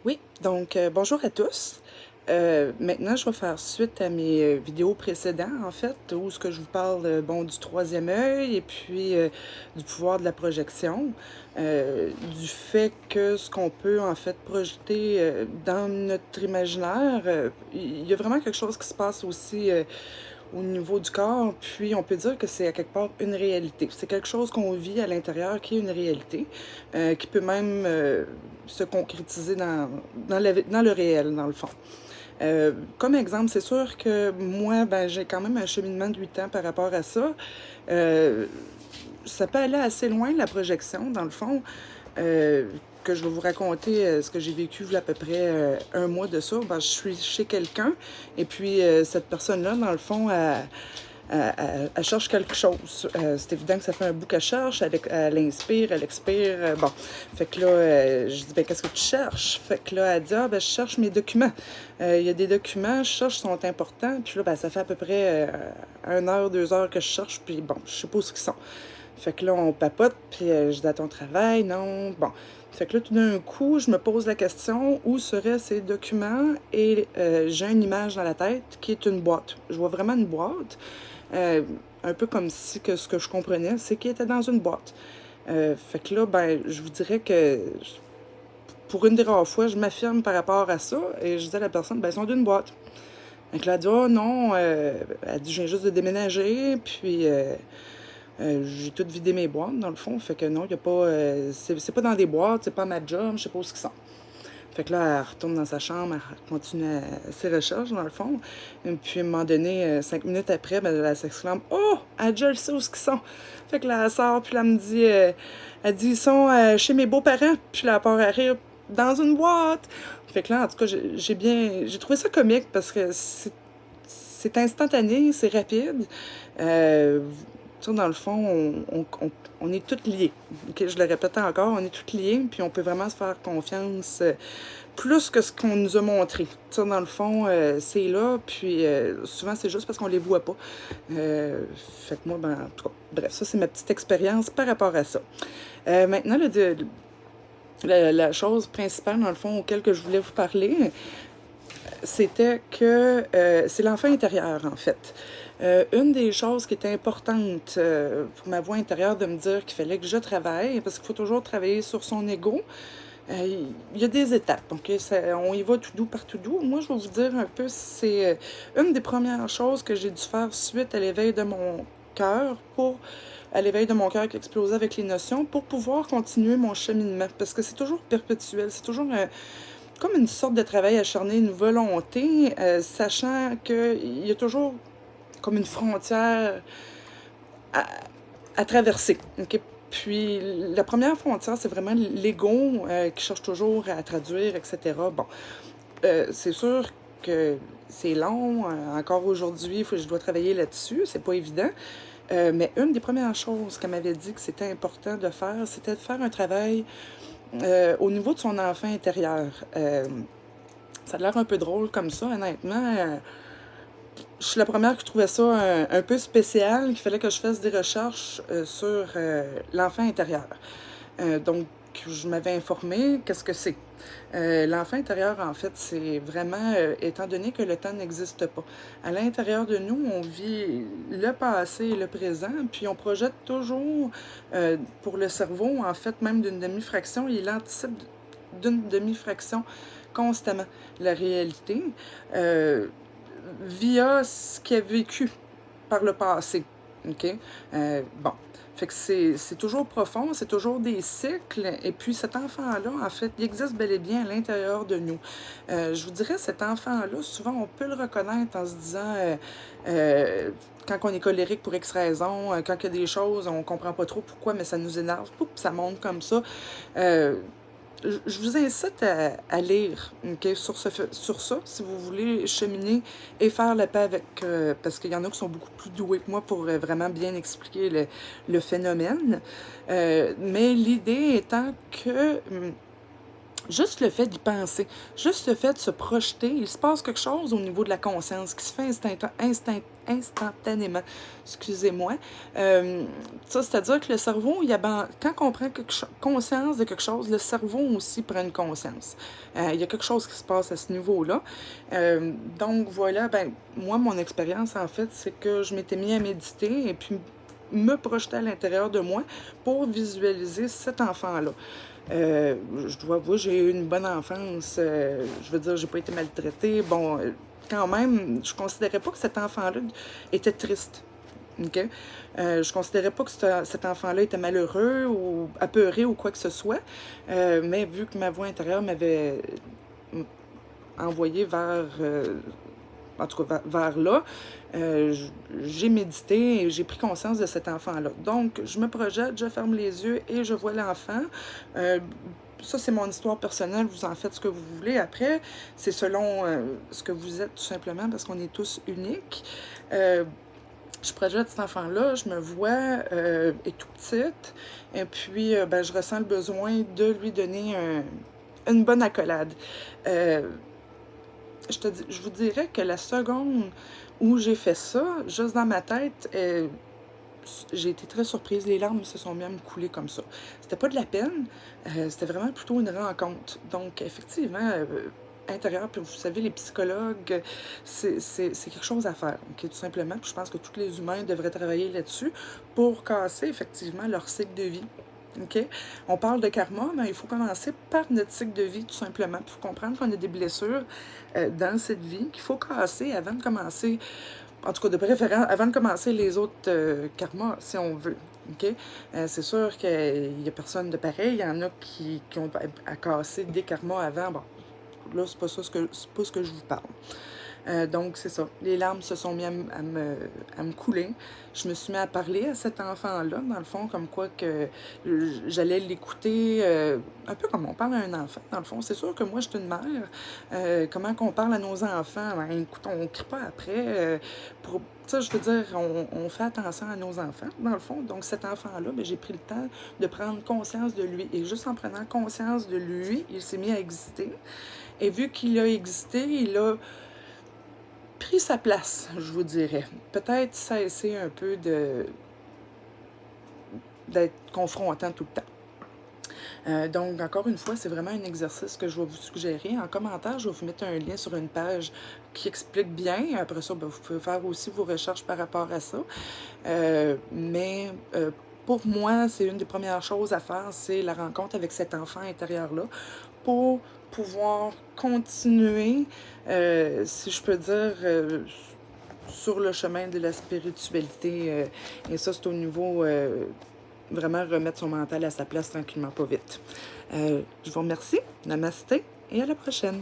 Oui, donc bonjour à tous. Maintenant, je vais faire suite à mes vidéos précédentes, en fait, où ce que je vous parle bon, du troisième œil et puis du pouvoir de la projection, du fait que ce qu'on peut en fait projeter dans notre imaginaire, il y a vraiment quelque chose qui se passe aussi au niveau du corps, puis on peut dire que c'est à quelque part une réalité. C'est quelque chose qu'on vit à l'intérieur qui est une réalité, qui peut même se concrétiser dans le réel, dans le fond. Comme exemple, c'est sûr que moi, ben, j'ai quand même un cheminement de 8 ans par rapport à ça. Euh, Ça peut aller assez loin, la projection, dans le fond. Euh, que je vais vous raconter ce que j'ai vécu il y a à peu près un mois de ça. Ben, je suis chez quelqu'un et puis cette personne-là, dans le fond, elle cherche quelque chose. C'est évident que ça fait un bout qu'elle cherche, elle inspire, elle expire. Bon, fait que là, je dis, ben, qu'est-ce que tu cherches? Fait que là, elle dit, ah, ben, je cherche mes documents. Il y a des documents, je cherche, sont importants. Puis là, ben, ça fait à peu près 1 heure, 2 heures que je cherche, puis bon, je sais pas où ils sont. Fait que là, on papote, puis je dis à ton travail, non, bon. Fait que là, tout d'un coup, je me pose la question, où seraient ces documents? Et j'ai une image dans la tête qui est une boîte. Je vois vraiment une boîte, euh, un peu comme si que ce que je comprenais, c'est qu'il était dans une boîte. Fait que là, ben, je vous dirais que pour une des rares fois, je m'affirme par rapport à ça, et je dis à la personne, ben, ils sont d'une boîte. Fait que là, elle dit, oh non, elle dit, je viens juste de déménager, puis j'ai tout vidé mes boîtes, dans le fond. Fait que non, il y a pas. C'est pas dans des boîtes, c'est pas ma job, je sais pas où ils sont. Fait que là, elle retourne dans sa chambre, elle continue ses recherches, dans le fond. Et puis, à un moment donné, 5 minutes après, ben, elle s'exclame, oh, elle déjà le sait où ils sont. Fait que là, elle sort, puis là, elle me dit, elle dit, ils sont chez mes beaux-parents. Puis là, elle part à rire dans une boîte. Fait que là, en tout cas, j'ai trouvé ça comique parce que c'est instantané, c'est rapide. Euh, Tu sais, dans le fond, on est toutes liées. Ok, je le répète encore, on est toutes liées, puis on peut vraiment se faire confiance plus que ce qu'on nous a montré. Tu sais, dans le fond, c'est là, puis souvent c'est juste parce qu'on les voit pas. Fait que moi, ben, en tout cas, bref, ça c'est ma petite expérience par rapport à ça. Maintenant, la chose principale, dans le fond, auquel que je voulais vous parler, c'était que c'est l'enfant intérieur, en fait. Une des choses qui était importante pour ma voix intérieure de me dire qu'il fallait que je travaille, parce qu'il faut toujours travailler sur son ego, il y a des étapes. Donc, on y va tout doux par tout doux. Moi, je vais vous dire un peu, c'est une des premières choses que j'ai dû faire suite à l'éveil de mon cœur à l'éveil de mon cœur qui explosait avec les notions pour pouvoir continuer mon cheminement. Parce que c'est toujours perpétuel, c'est toujours comme une sorte de travail acharné, une volonté, sachant qu'il y a toujours comme une frontière à, à traverser. OK? Puis la première frontière, c'est vraiment l'ego qui cherche toujours à traduire, etc. Bon, c'est sûr que c'est long. Encore aujourd'hui, je dois travailler là-dessus. C'est pas évident. Mais une des premières choses qu'elle m'avait dit que c'était important de faire, c'était de faire un travail au niveau de son enfant intérieur. Ça a l'air un peu drôle comme ça, honnêtement. Je suis la première qui trouvait ça un peu spécial, qu'il fallait que je fasse des recherches sur l'enfant intérieur. Donc, je m'avais informé qu'est-ce que c'est. L'enfant intérieur, en fait, c'est vraiment, étant donné que le temps n'existe pas. À l'intérieur de nous, on vit le passé et le présent, puis on projette toujours, pour le cerveau, en fait, même d'une demi-fraction, il anticipe d'une demi-fraction constamment la réalité. Euh, Via ce qu'il a vécu par le passé. OK? Bon. Fait que c'est toujours profond, c'est toujours des cycles. Et puis cet enfant-là, en fait, il existe bel et bien à l'intérieur de nous. Je vous dirais, cet enfant-là, souvent, on peut le reconnaître en se disant, quand on est colérique pour X raison, quand il y a des choses, on comprend pas trop pourquoi, mais ça nous énerve, poup, ça monte comme ça. Euh, je vous incite à lire ok, sur ça, si vous voulez cheminer et faire la paix avec, parce qu'il y en a qui sont beaucoup plus doués que moi pour vraiment bien expliquer le phénomène. Mais l'idée étant que Juste le fait d'y penser, juste le fait de se projeter, il se passe quelque chose au niveau de la conscience qui se fait instantanément. Excusez-moi. Euh, Ça, c'est-à-dire que le cerveau, quand on prend conscience de quelque chose, le cerveau aussi prend une conscience. Il y a quelque chose qui se passe à ce niveau-là. Donc voilà, ben moi, mon expérience, en fait, c'est que je m'étais mis à méditer et puis me projeter à l'intérieur de moi pour visualiser cet enfant-là. Je dois avouer, j'ai eu une bonne enfance. Je veux dire, j'ai pas été maltraitée. Bon, quand même, je considérais pas que cet enfant-là était triste. OK? Je considérais pas que cet enfant-là était malheureux ou apeuré ou quoi que ce soit. Mais vu que ma voix intérieure m'avait envoyé en tout cas, vers là, j'ai médité et j'ai pris conscience de cet enfant-là. Donc, je me projette, je ferme les yeux et je vois l'enfant. Euh, Ça, c'est mon histoire personnelle. Vous en faites ce que vous voulez. Après, c'est selon ce que vous êtes, tout simplement, parce qu'on est tous uniques. Je projette cet enfant-là, je me vois est tout petite, et puis ben, je ressens le besoin de lui donner une bonne accolade. Euh, je vous dirais que la seconde où j'ai fait ça, juste dans ma tête, j'ai été très surprise. Les larmes se sont même coulées comme ça. C'était pas de la peine, c'était vraiment plutôt une rencontre. Donc, effectivement, intérieur, puis vous savez, les psychologues, c'est quelque chose à faire, ok, tout simplement. Puis je pense que tous les humains devraient travailler là-dessus pour casser effectivement leur cycle de vie. OK? On parle de karma, mais il faut commencer par notre cycle de vie, tout simplement. Il faut comprendre qu'on a des blessures dans cette vie qu'il faut casser avant de commencer, en tout cas de préférence, avant de commencer les autres karmas, si on veut. OK? C'est sûr qu'il n'y a personne de pareil. Il y en a qui ont à casser des karmas avant. Bon, là, c'est pas ce que je vous parle. Donc, c'est ça. Les larmes se sont mises à me couler. Je me suis mis à parler à cet enfant-là, dans le fond, comme quoi que j'allais l'écouter, un peu comme on parle à un enfant, dans le fond. C'est sûr que moi, je suis une mère. Comment qu'on parle à nos enfants? Ben, écoute, on ne crie pas après. Ça, je veux dire, on fait attention à nos enfants, dans le fond. Donc, cet enfant-là, ben, j'ai pris le temps de prendre conscience de lui. Et juste en prenant conscience de lui, il s'est mis à exister. Et vu qu'il a existé, il a pris sa place, je vous dirais. Peut-être cesser un peu d'être confrontant tout le temps. Donc, encore une fois, c'est vraiment un exercice que je vais vous suggérer. En commentaire, je vais vous mettre un lien sur une page qui explique bien. Après ça, ben, vous pouvez faire aussi vos recherches par rapport à ça. Mais pour moi, c'est une des premières choses à faire, c'est la rencontre avec cet enfant intérieur-là pour pouvoir continuer, si je peux dire, sur le chemin de la spiritualité. Et ça, c'est au niveau vraiment remettre son mental à sa place tranquillement, pas vite. Je vous remercie. Namasté et à la prochaine.